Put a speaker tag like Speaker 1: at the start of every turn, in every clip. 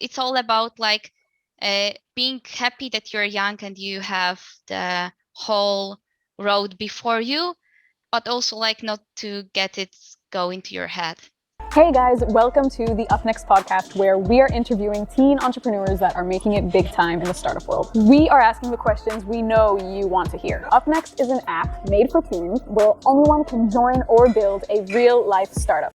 Speaker 1: it's all about like being happy that you're young and you have the whole road before you, but also like not to get it go into your head.
Speaker 2: Hey guys, welcome to the UpNext podcast, where we are interviewing teen entrepreneurs that are making it big time in the startup world. We are asking the questions we know you want to hear. UpNext is an app made for teens where anyone can join or build a real-life startup.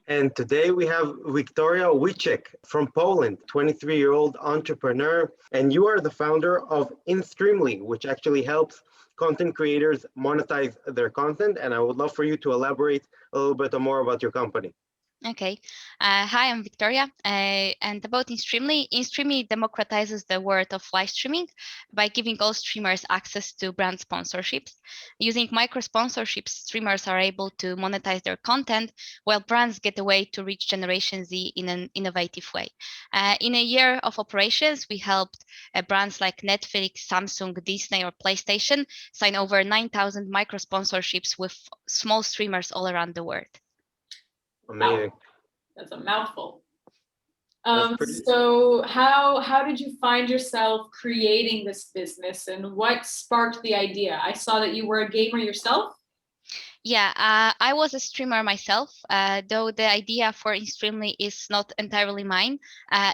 Speaker 3: And today we have Wiktoria Wichick from Poland, 23-year-old entrepreneur, and you are the founder of inSTREAMLY, which actually helps content creators monetize their content. And I would love for you to elaborate a little bit more about your company.
Speaker 1: Okay. Hi, I'm Victoria. And about inSTREAMLY, inSTREAMLY democratizes the world of live streaming by giving all streamers access to brand sponsorships. Using micro sponsorships, streamers are able to monetize their content, while brands get a way to reach Generation Z in an innovative way. In a year of operations, we helped brands like Netflix, Samsung, Disney, or PlayStation sign over 9,000 micro sponsorships with small streamers all around the world.
Speaker 3: Amazing.
Speaker 4: That's a mouthful. So how did you find yourself creating this business, and what sparked the idea? I saw that you were a gamer yourself.
Speaker 1: Yeah, I was a streamer myself, though the idea for inSTREAMLY is not entirely mine.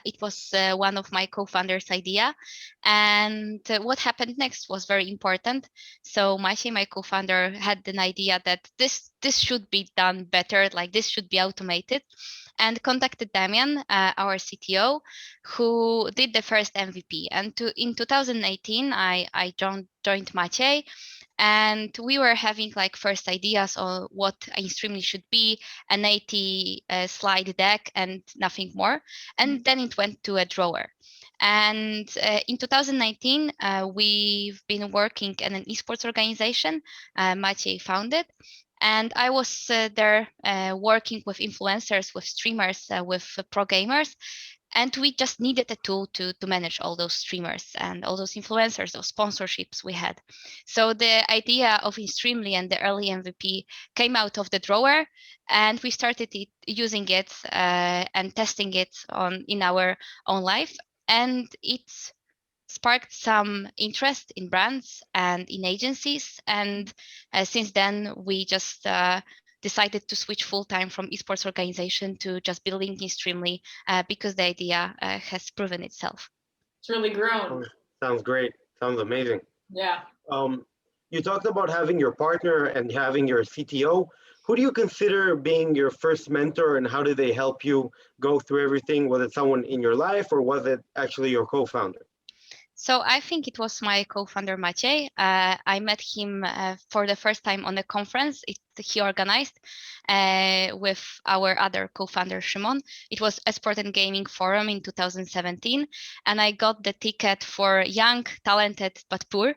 Speaker 1: It was one of my co-founders' idea. And what happened next was very important. So Maciej, my co-founder, had an idea that this should be done better, like this should be automated, and contacted Damian, our CTO, who did the first MVP. And in 2018, I joined Maciej. And we were having like first ideas on what inSTREAMLY should be, an 80 slide deck and nothing more. And then it went to a drawer. And in 2019, we've been working in an esports organization Maciej founded. And I was there working with influencers, with streamers, with pro gamers. And we just needed a tool to manage all those streamers and all those influencers, those sponsorships we had. So the idea of inSTREAMLY and the early MVP came out of the drawer, and we started using it and testing it in our own life. And it sparked some interest in brands and in agencies. And since then, we just decided to switch full-time from esports organization to just building inSTREAMLY because the idea has proven itself.
Speaker 4: It's really grown.
Speaker 3: Sounds great. Sounds amazing.
Speaker 4: Yeah.
Speaker 3: You talked about having your partner and having your CTO. Who do you consider being your first mentor, and how did they help you go through everything? Was it someone in your life, or was it actually your co-founder?
Speaker 1: So I think it was my co-founder Maciej. I met him for the first time on a conference he organized with our other co-founder Szymon. It was Esport and Gaming Forum in 2017, and I got the ticket for young, talented, but poor.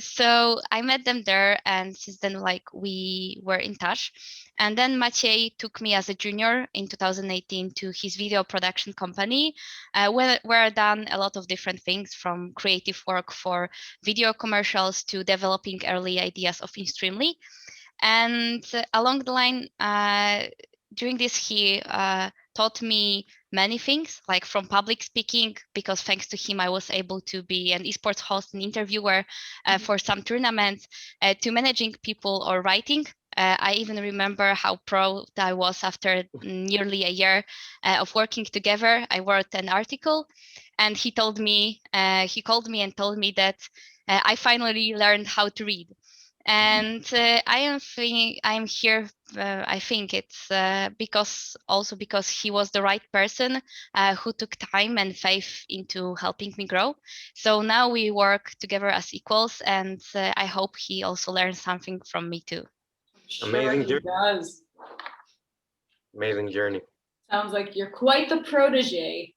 Speaker 1: So I met them there, and since then, like, we were in touch. And then Maciej took me as a junior in 2018 to his video production company, where I done a lot of different things, from creative work for video commercials to developing early ideas of inSTREAMLY. And along the line, during this, he taught me many things, like from public speaking, because thanks to him, I was able to be an esports host and interviewer for some tournaments, to managing people or writing. I even remember how proud I was after nearly a year of working together. I wrote an article, and he called me and told me that I finally learned how to read. And I'm here. I think it's because he was the right person who took time and faith into helping me grow. So now we work together as equals, and I hope he also learns something from me too.
Speaker 3: Amazing
Speaker 4: journey. Does.
Speaker 3: Amazing journey.
Speaker 4: Sounds like you're quite the protege.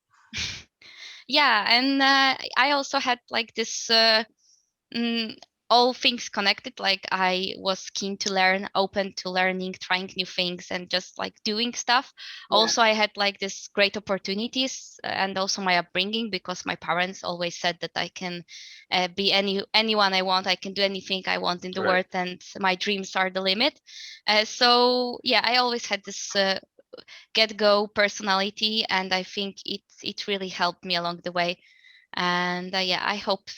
Speaker 1: Yeah, and I also had like this. All things connected. Like, I was keen to learn, open to learning, trying new things, and just like doing stuff. Yeah. Also, I had like this great opportunities, and also my upbringing, because my parents always said that I can be anyone I want. I can do anything I want in the world, and my dreams are the limit. So yeah, I always had this get-go personality, and I think it really helped me along the way. And yeah, I hope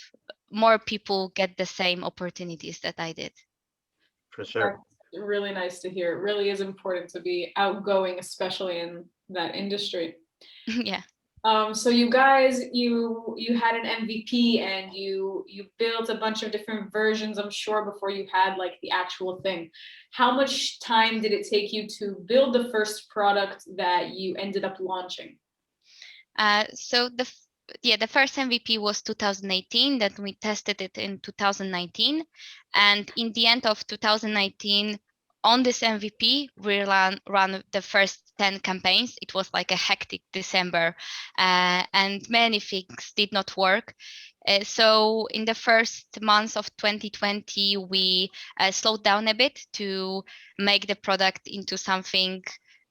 Speaker 1: more people get the same opportunities that I did.
Speaker 3: For sure.
Speaker 4: That's really nice to hear. It really is important to be outgoing, especially in that industry.
Speaker 1: Yeah.
Speaker 4: So you guys, you had an MVP and you built a bunch of different versions, I'm sure, before you had like the actual thing. How much time did it take you to build the first product that you ended up launching?
Speaker 1: So the first MVP was 2018. Then we tested it in 2019, and in the end of 2019, on this MVP, we ran the first 10 campaigns. It was like a hectic December, and many things did not work. So in the first months of 2020, we slowed down a bit to make the product into something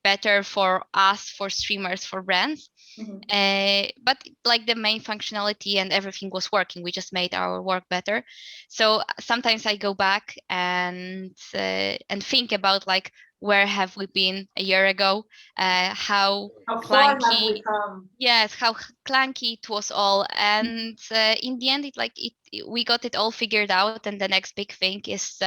Speaker 1: better for us, for streamers, for brands. But like the main functionality and everything was working. We just made our work better. So sometimes I go back and think about like where have we been a year ago, how
Speaker 4: far have
Speaker 1: clunky.
Speaker 4: we come?
Speaker 1: Yes, how clunky it was all, and in the end, we got it all figured out. And the next big thing is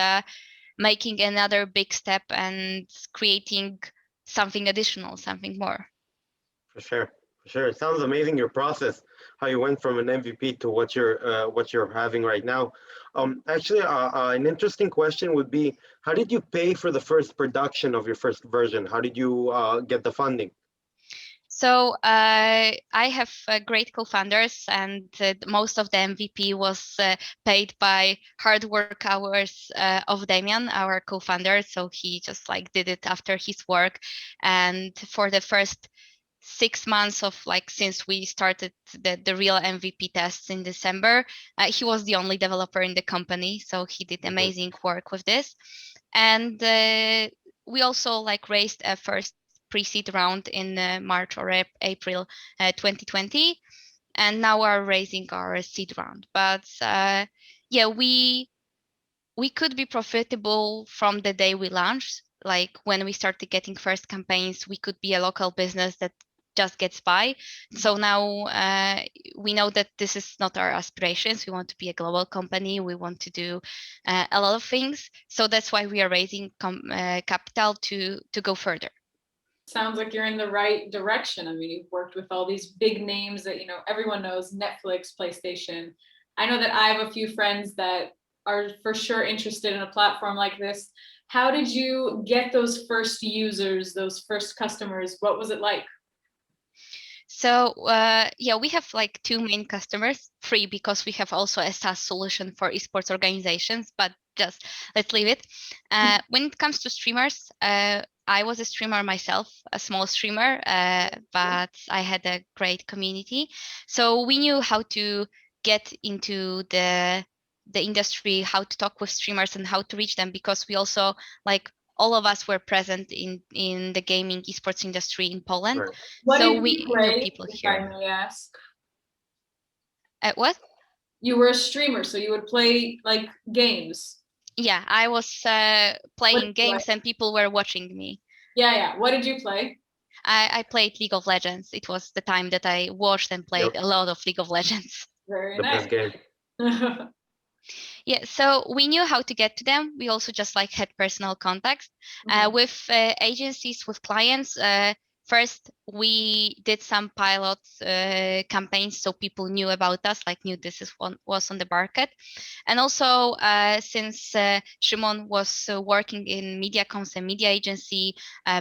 Speaker 1: making another big step and creating something additional, something more.
Speaker 3: For sure. For sure. It sounds amazing, your process, how you went from an MVP to what you're having right now. Actually, an interesting question would be, how did you pay for the first production of your first version? How did you get the funding?
Speaker 1: So I have great co-founders, and most of the MVP was paid by hard work hours of Damian, our co-founder. So he just like did it after his work, and for the first 6 months of like since we started the real MVP tests in December, he was the only developer in the company. So he did amazing work with this, and we also like raised a first pre-seed round in March or April 2020, and now we're raising our seed round. But yeah, we could be profitable from the day we launched. Like when we started getting first campaigns, we could be a local business that just gets by. So now we know that this is not our aspirations. We want to be a global company. We want to do a lot of things. So that's why we are raising capital to go further.
Speaker 4: Sounds like you're in the right direction. I mean, you've worked with all these big names that, you know, everyone knows, Netflix, PlayStation. I know that I have a few friends that are for sure interested in a platform like this. How did you get those first users, those first customers? What was it like?
Speaker 1: So yeah, we have like two main customers, three, because we have also a SaaS solution for esports organizations, but just let's leave it. When it comes to streamers, I was a streamer myself, a small streamer, but I had a great community. So we knew how to get into the industry, how to talk with streamers and how to reach them, because we also like all of us were present in the gaming esports industry in Poland.
Speaker 3: Right.
Speaker 4: What
Speaker 1: So
Speaker 4: did
Speaker 1: we
Speaker 4: you play,
Speaker 1: knew people
Speaker 4: if I
Speaker 1: here.
Speaker 4: may ask?
Speaker 1: What?
Speaker 4: You were a streamer, so you would play like games.
Speaker 1: Yeah, I was playing games and people were watching me.
Speaker 4: Yeah. What did you play?
Speaker 1: I played League of Legends. It was the time that I watched and played a lot of League of Legends.
Speaker 4: Very
Speaker 3: The
Speaker 4: nice.
Speaker 3: best game.
Speaker 1: Yeah, so we knew how to get to them. We also just like had personal contacts with agencies, with clients. First, we did some pilot campaigns so people knew about us, like knew this is what was on the market. And also, since Szymon was working in media comms and media agency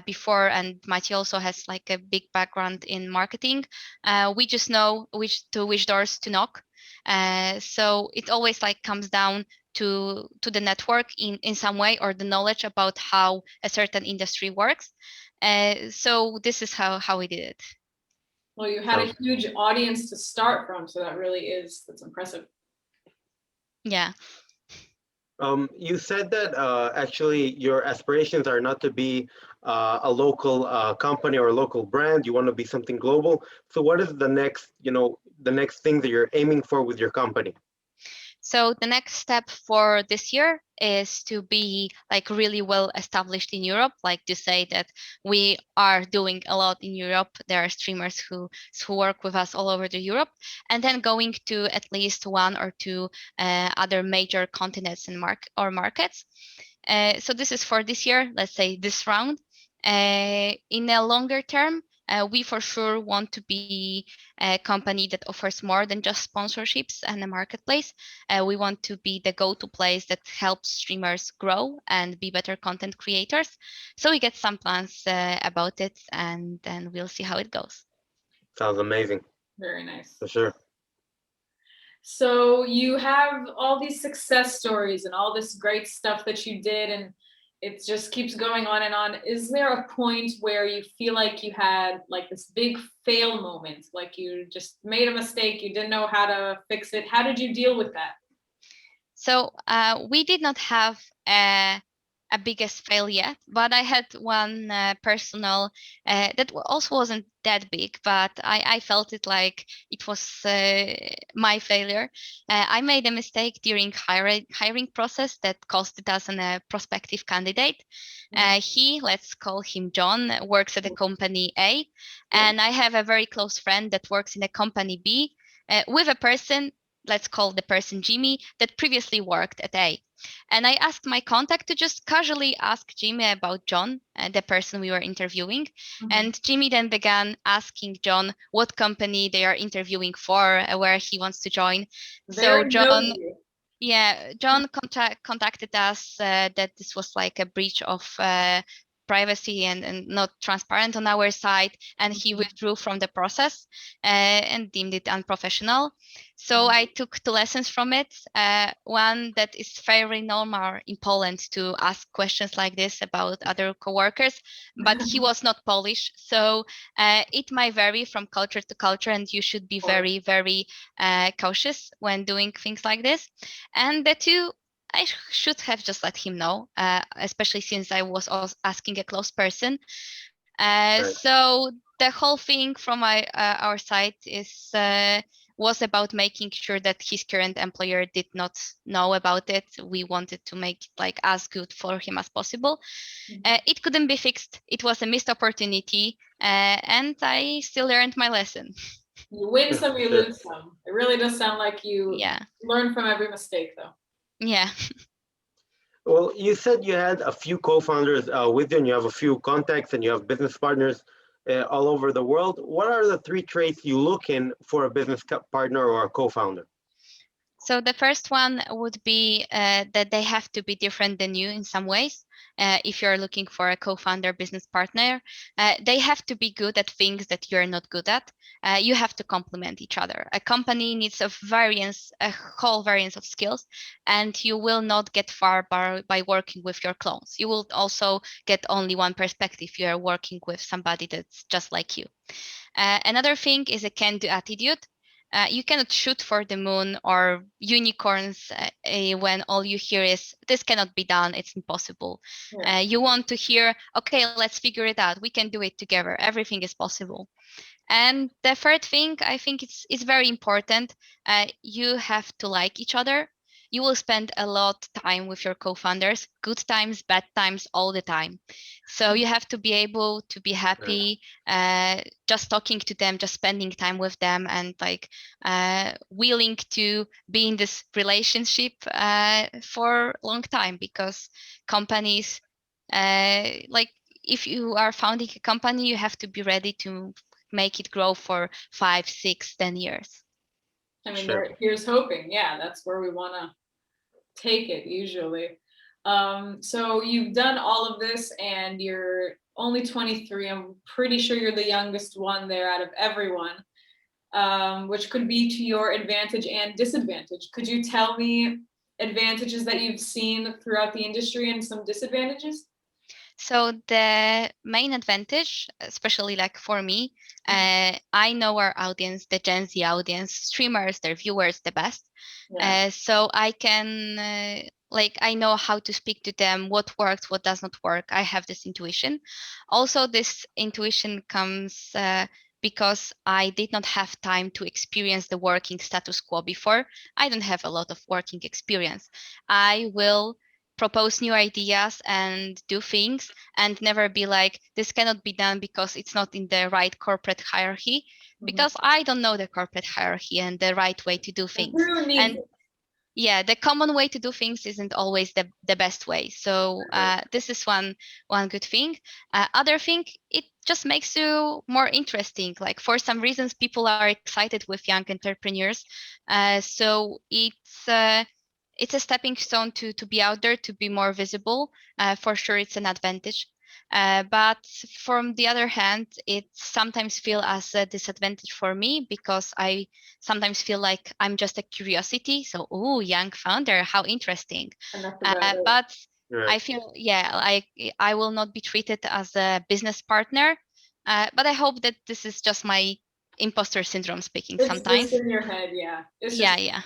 Speaker 1: before, and Maciej also has like a big background in marketing, we just know which doors to knock. So it always like comes down to the network in some way, or the knowledge about how a certain industry works. So this is how we did it.
Speaker 4: Well, you had a huge audience to start from, so that's impressive.
Speaker 1: Yeah.
Speaker 3: You said that actually your aspirations are not to be a local company or a local brand. You want to be something global. So what is the next thing that you're aiming for with your company?
Speaker 1: So the next step for this year is to be like really well established in Europe, like to say that we are doing a lot in Europe. There are streamers who work with us all over the Europe, and then going to at least one or two other major continents and markets. So this is for this year, let's say this round. In a longer term, we for sure want to be a company that offers more than just sponsorships and a marketplace. We want to be the go-to place that helps streamers grow and be better content creators. So we get some plans about it, and then we'll see how it goes.
Speaker 3: Sounds amazing.
Speaker 4: Very nice.
Speaker 3: For sure.
Speaker 4: So you have all these success stories and all this great stuff that you did, and it just keeps going on and on. Is there a point where you feel like you had like this big fail moment, like you just made a mistake, you didn't know how to fix it? How did you deal with that?
Speaker 1: So we did not have a biggest fail yet, but I had one personal that also wasn't that big, but I felt it like it was my failure. I made a mistake during hiring process that costed us a prospective candidate. He, let's call him John, works at a company A, and I have a very close friend that works in a company B with a person, let's call the person Jimmy, that previously worked at A. And I asked my contact to just casually ask Jimmy about John, the person we were interviewing. And Jimmy then began asking John what company they are interviewing for, where he wants to join. So
Speaker 4: Very
Speaker 1: John,
Speaker 4: nosy.
Speaker 1: yeah, John contacted us that this was like a breach of privacy and not transparent on our side, and he withdrew from the process and deemed it unprofessional. So I took two lessons from it. One, that is very normal in Poland to ask questions like this about other coworkers, but he was not Polish, so it might vary from culture to culture, and you should be very, very cautious when doing things like this. And the two, I should have just let him know, especially since I was asking a close person. So the whole thing from our side was about making sure that his current employer did not know about it. We wanted to make it like as good for him as possible. It couldn't be fixed. It was a missed opportunity, and I still learned my lesson.
Speaker 4: You win some, you lose some. It really does sound like you learn from every mistake, though.
Speaker 1: Yeah.
Speaker 3: Well, you said you had a few co-founders with you, and you have a few contacts, and you have business partners all over the world. What are the three traits you look in for a business partner or a co-founder?
Speaker 1: So the first one would be that they have to be different than you in some ways. If you're looking for a co-founder business partner, they have to be good at things that you're not good at. You have to complement each other. A company needs a whole variance of skills, and you will not get far by working with your clones. You will also get only one perspective. You are working with somebody that's just like you. Another thing is a can-do attitude. You cannot shoot for the moon or unicorns when all you hear is, this cannot be done, it's impossible. You want to hear, okay, let's figure it out. We can do it together. Everything is possible. And the third thing, I think it's very important. You have to like each other. You will spend a lot of time with your co-founders, good times, bad times, all the time. So you have to be able to be happy, just talking to them, just spending time with them, and like willing to be in this relationship for a long time, because companies, like if you are founding a company, you have to be ready to make it grow for 5, 6, 10 years.
Speaker 4: I mean, here's hoping. Yeah, that's where we want to take it usually. So you've done all of this and you're only 23. I'm pretty sure you're the youngest one there out of everyone, which could be to your advantage and disadvantage. Could you tell me advantages that you've seen throughout the industry and some disadvantages?
Speaker 1: So the main advantage, especially like for me, I know our audience, the Gen Z audience, streamers, their viewers, the best. So I can, I know how to speak to them, what works, what does not work. I have this intuition. Also, this intuition comes because I did not have time to experience the working status quo before. I don't have a lot of working experience. I will propose new ideas and do things, and never be like, this cannot be done because it's not in the right corporate hierarchy, because I don't know the corporate hierarchy and the right way to do things.
Speaker 4: Who needs
Speaker 1: And
Speaker 4: it?
Speaker 1: yeah, the common way to do things isn't always the best way. So this is one good thing. Other thing, it just makes you more interesting. Like for some reasons, people are excited with young entrepreneurs. So it's a stepping stone to be out there, to be more visible. For sure, it's an advantage. But from the other hand, it sometimes feel as a disadvantage for me, because I sometimes feel like I'm just a curiosity. So, oh, young founder, how interesting.
Speaker 4: And that's about it.
Speaker 1: But
Speaker 3: Right.
Speaker 1: I feel, yeah, like I will not be treated as a business partner. But I hope that this is just my imposter syndrome speaking
Speaker 4: It's
Speaker 1: sometimes.
Speaker 4: just in your head, yeah. It's
Speaker 1: Yeah,
Speaker 4: just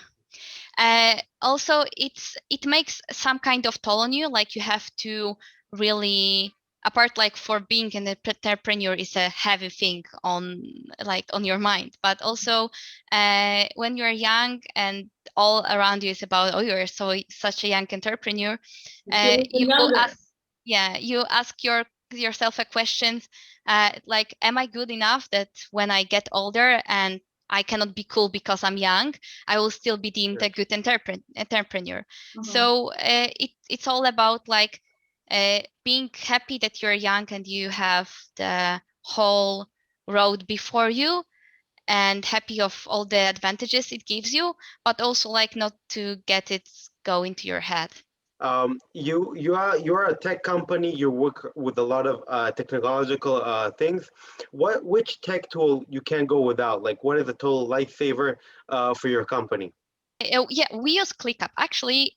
Speaker 1: yeah. Also, it makes some kind of toll on you. Like you have to really, apart like for being an entrepreneur is a heavy thing on your mind, but also when you're young and all around you is about, oh, you're such a young entrepreneur,
Speaker 4: you feel even
Speaker 1: you
Speaker 4: younger.
Speaker 1: ask, yeah, you ask yourself a question, like, am I good enough that when I get older and I cannot be cool because I'm young, I will still be deemed a good entrepreneur. So it's all about like being happy that you're young and you have the whole road before you, and happy of all the advantages it gives you, but also like not to get it go into your head.
Speaker 3: You are a tech company. You work with a lot of technological things. Which tech tool you can't go without? Like, what is a total lifesaver for your company?
Speaker 1: Yeah, we use ClickUp. Actually,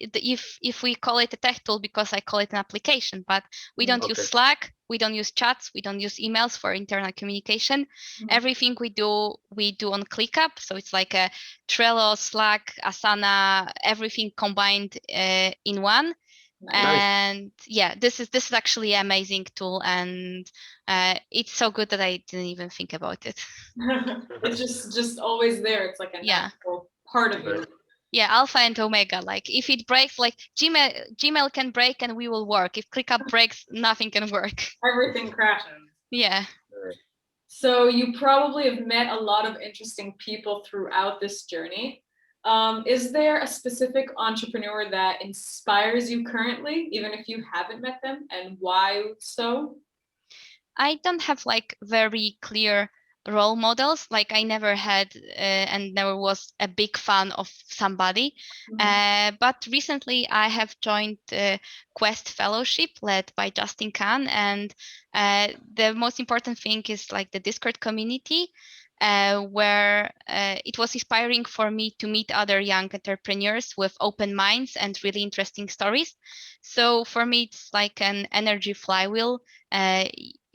Speaker 1: if we call it a tech tool, because I call it an application, but we don't use
Speaker 3: Okay.
Speaker 1: Slack, we don't use chats, we don't use emails for internal communication. Everything we do on ClickUp. So it's like a Trello, Slack, Asana, everything combined in one.
Speaker 3: Nice.
Speaker 1: And yeah, this is actually an amazing tool, and it's so good that I didn't even think about it.
Speaker 4: It's just always there. It's like a
Speaker 1: Yeah.
Speaker 4: natural part of you.
Speaker 3: Right.
Speaker 1: Yeah, alpha and omega. Like if it breaks, like Gmail can break and we will work. If ClickUp breaks, nothing can work.
Speaker 4: Everything crashes.
Speaker 1: Yeah.
Speaker 3: Right.
Speaker 4: So you probably have met a lot of interesting people throughout this journey. Is there a specific entrepreneur that inspires you currently, even if you haven't met them, and why so?
Speaker 1: I don't have like very clear role models. Like I never had and never was a big fan of somebody. But recently I have joined Quest Fellowship led by Justin Kahn. And the most important thing is like the Discord community. Where it was inspiring for me to meet other young entrepreneurs with open minds and really interesting stories. So for me, it's like an energy flywheel.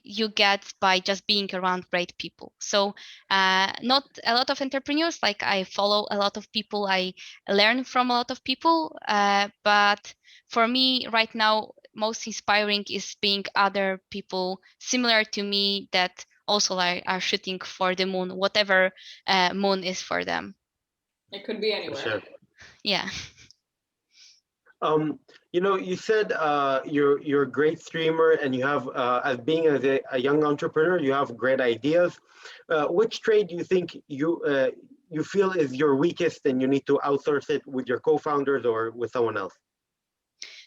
Speaker 1: You get by just being around great people. So not a lot of entrepreneurs, like I follow a lot of people, I learn from a lot of people, but for me right now, most inspiring is being other people similar to me that also are shooting for the moon, whatever moon is for them.
Speaker 4: It could be
Speaker 3: For
Speaker 4: anywhere.
Speaker 3: sure.
Speaker 1: Yeah.
Speaker 3: You said you're a great streamer, and you have as being a young entrepreneur, you have great ideas. Which trade do you think you feel is your weakest, and you need to outsource it with your co-founders or with someone else?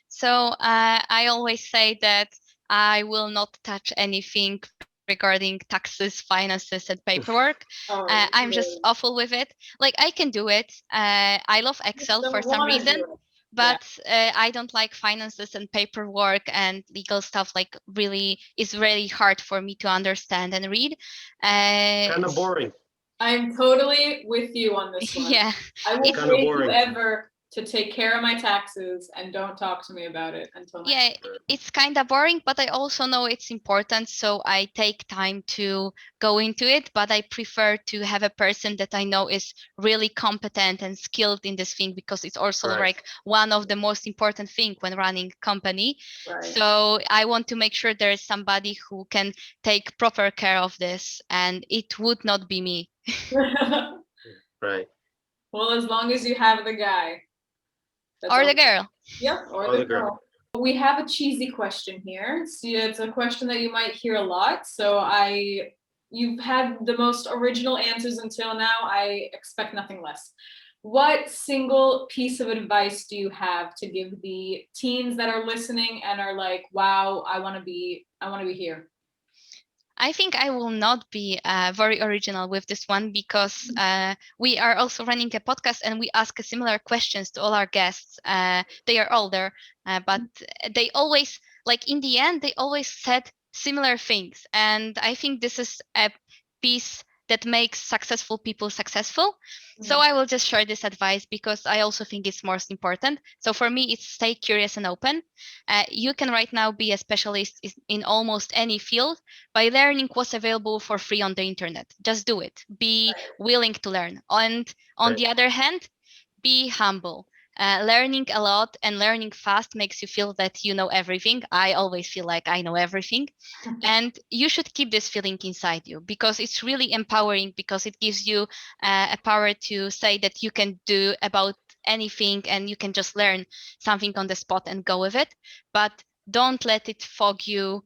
Speaker 1: So I always say that I will not touch anything regarding taxes, finances, and paperwork. I'm just awful with it. Like I can do it. I love Excel for
Speaker 4: Don't
Speaker 1: some
Speaker 4: want to
Speaker 1: reason,
Speaker 4: do it.
Speaker 1: but I don't like finances and paperwork and legal stuff. Like really, it's really hard for me to understand and read.
Speaker 3: Kind of boring.
Speaker 4: I'm totally with you on this one.
Speaker 1: Yeah,
Speaker 4: I will
Speaker 3: Kinda
Speaker 4: pay
Speaker 3: boring.
Speaker 4: whoever to take care of my taxes and don't talk to me about it until next
Speaker 1: yeah,
Speaker 4: year.
Speaker 1: it's kind of boring, but I also know it's important, so I take time to go into it. But I prefer to have a person that I know is really competent and skilled in this thing, because it's also
Speaker 3: Right.
Speaker 1: like one of the most important thing when running company.
Speaker 4: Right.
Speaker 1: So I want to make sure there is somebody who can take proper care of this, and it would not be me.
Speaker 3: Right.
Speaker 4: Well, as long as you have the guy. That's
Speaker 1: Or
Speaker 4: all.
Speaker 1: the girl.
Speaker 4: Yep, or
Speaker 3: Oh,
Speaker 4: the
Speaker 3: the girl.
Speaker 4: girl. We have a cheesy question here. See, it's a question that you might hear a lot. You've had the most original answers until now. I expect nothing less. What single piece of advice do you have to give the teens that are listening and are like, wow, I want to be here?
Speaker 1: I think I will not be very original with this one because we are also running a podcast and we ask similar questions to all our guests. They are older, but they always, like in the end, they always said similar things. And I think this is a piece that makes successful people successful. So I will just share this advice because I also think it's most important. So for me, it's stay curious and open. You can right now be a specialist in almost any field by learning what's available for free on the internet. Just do it. Be willing to learn. And on the other hand, be humble. Learning a lot and learning fast makes you feel that you know everything. I always feel like I know everything. And you should keep this feeling inside you because it's really empowering, because it gives you a power to say that you can do about anything and you can just learn something on the spot and go with it. But don't let it fog you,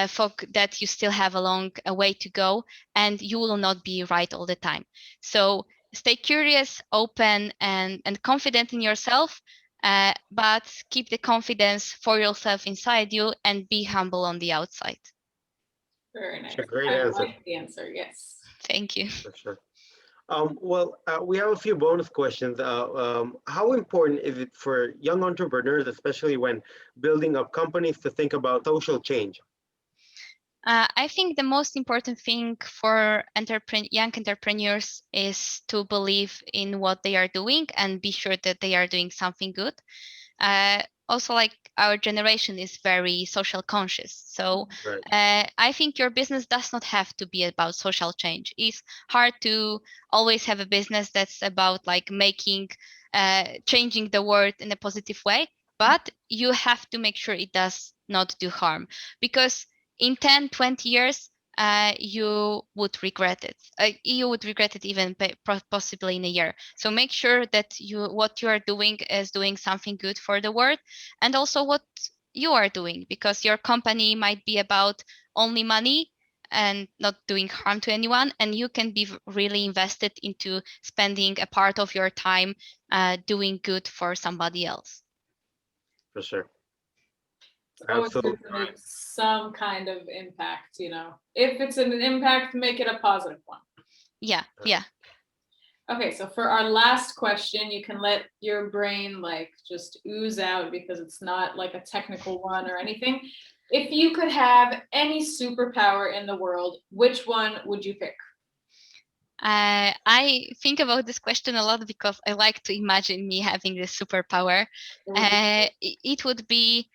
Speaker 1: fog that you still have a long way to go and you will not be right all the time. So stay curious, open, and confident in yourself, but keep the confidence for yourself inside you and be humble on the outside.
Speaker 4: Very nice.
Speaker 3: It's a great
Speaker 4: I
Speaker 3: answer.
Speaker 4: like the answer. Yes.
Speaker 1: Thank you.
Speaker 3: For sure. We have a few bonus questions. How important is it for young entrepreneurs, especially when building up companies, to think about social change?
Speaker 1: I think the most important thing for young entrepreneurs is to believe in what they are doing and be sure that they are doing something good. Also, like our generation is very social conscious. So
Speaker 3: Right.
Speaker 1: I think your business does not have to be about social change. It's hard to always have a business that's about like changing the world in a positive way, but you have to make sure it does not do harm, because in 10, 20 years, you would regret it. You would regret it even possibly in a year. So make sure that what you are doing is doing something good for the world, and also what you are doing, because your company might be about only money and not doing harm to anyone, and you can be really invested into spending a part of your time doing good for somebody else.
Speaker 3: For sure.
Speaker 4: It's always good
Speaker 3: Absolutely
Speaker 4: to
Speaker 3: right.
Speaker 4: make some kind of impact, If it's an impact, make it a positive one.
Speaker 1: Yeah.
Speaker 4: Okay, so for our last question, you can let your brain like just ooze out because it's not like a technical one or anything. If you could have any superpower in the world, which one would you pick?
Speaker 1: I think about this question a lot because I like to imagine me having this superpower. It would be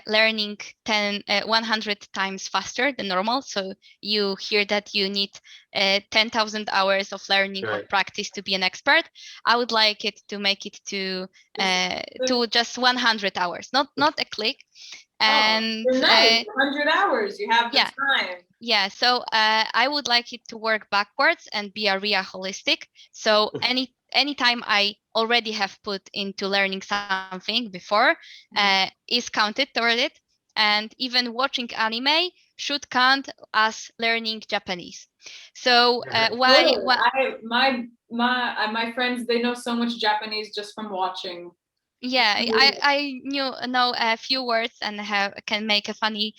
Speaker 1: learning 100 times faster than normal. So you hear that you need 10,000 hours of learning or
Speaker 3: Right.
Speaker 1: practice to be an expert. I would like it to make it to just 100 hours, not a click. And
Speaker 4: you're nice. 100 hours. You have the
Speaker 1: yeah.
Speaker 4: time.
Speaker 1: Yeah, so I would like it to work backwards and be a real holistic. So anytime I already have put into learning something before is counted toward it. And even watching anime should count as learning Japanese. So why?
Speaker 4: Totally. My friends, they know so much Japanese just from watching.
Speaker 1: Yeah, I know a few words and can make a funny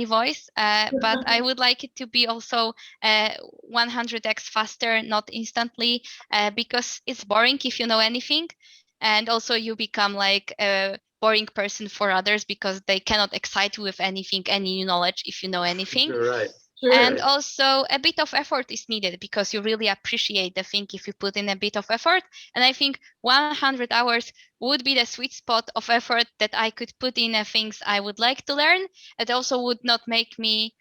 Speaker 1: voice, but I would like it to be also 100x faster, not instantly, because it's boring if you know anything, and also you become like a boring person for others because they cannot excite you with anything, any new knowledge if you know anything.
Speaker 3: You're right.
Speaker 1: And
Speaker 3: Right.
Speaker 1: also a bit of effort is needed because you really appreciate the thing if you put in a bit of effort. And I think 100 hours would be the sweet spot of effort that I could put in things I would like to learn. It also would not make me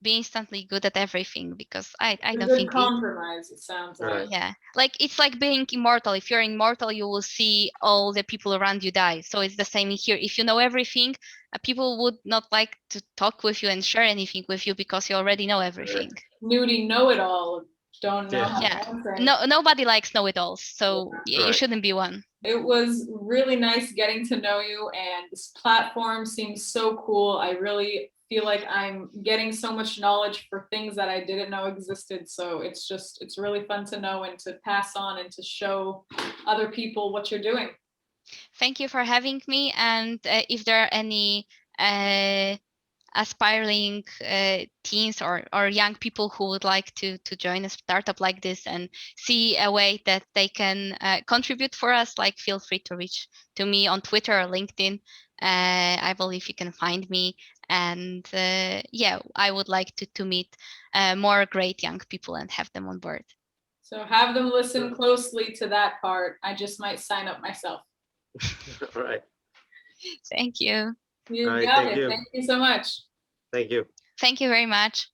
Speaker 1: be instantly good at everything, because I
Speaker 4: A
Speaker 1: don't
Speaker 4: good
Speaker 1: think
Speaker 4: compromise, it sounds like.
Speaker 3: Right.
Speaker 1: yeah, like it's like being immortal. If you're immortal, you will see all the people around you die. So it's the same here. If you know everything, people would not like to talk with you and share anything with you because you already know everything.
Speaker 4: Nudie know-it-all, don't know
Speaker 3: Yeah.
Speaker 4: how
Speaker 1: Yeah,
Speaker 4: to answer.
Speaker 1: nobody likes know-it-alls, so you
Speaker 3: Right.
Speaker 1: shouldn't be one.
Speaker 4: It was really nice getting to know you, and this platform seems so cool. I really feel like I'm getting so much knowledge for things that I didn't know existed. So it's really fun to know and to pass on and to show other people what you're doing.
Speaker 1: Thank you for having me. And if there are any aspiring teens or young people who would like to join a startup like this and see a way that they can contribute for us, like, feel free to reach to me on Twitter or LinkedIn. I believe you can find me. And yeah, I would like to meet more great young people and have them on board.
Speaker 4: So have them listen closely to that part. I just might sign up myself.
Speaker 3: All right.
Speaker 1: Thank you.
Speaker 4: You
Speaker 3: All right,
Speaker 4: got
Speaker 3: thank
Speaker 4: it.
Speaker 3: you.
Speaker 4: Thank you so much.
Speaker 3: Thank you.
Speaker 1: Thank you very much.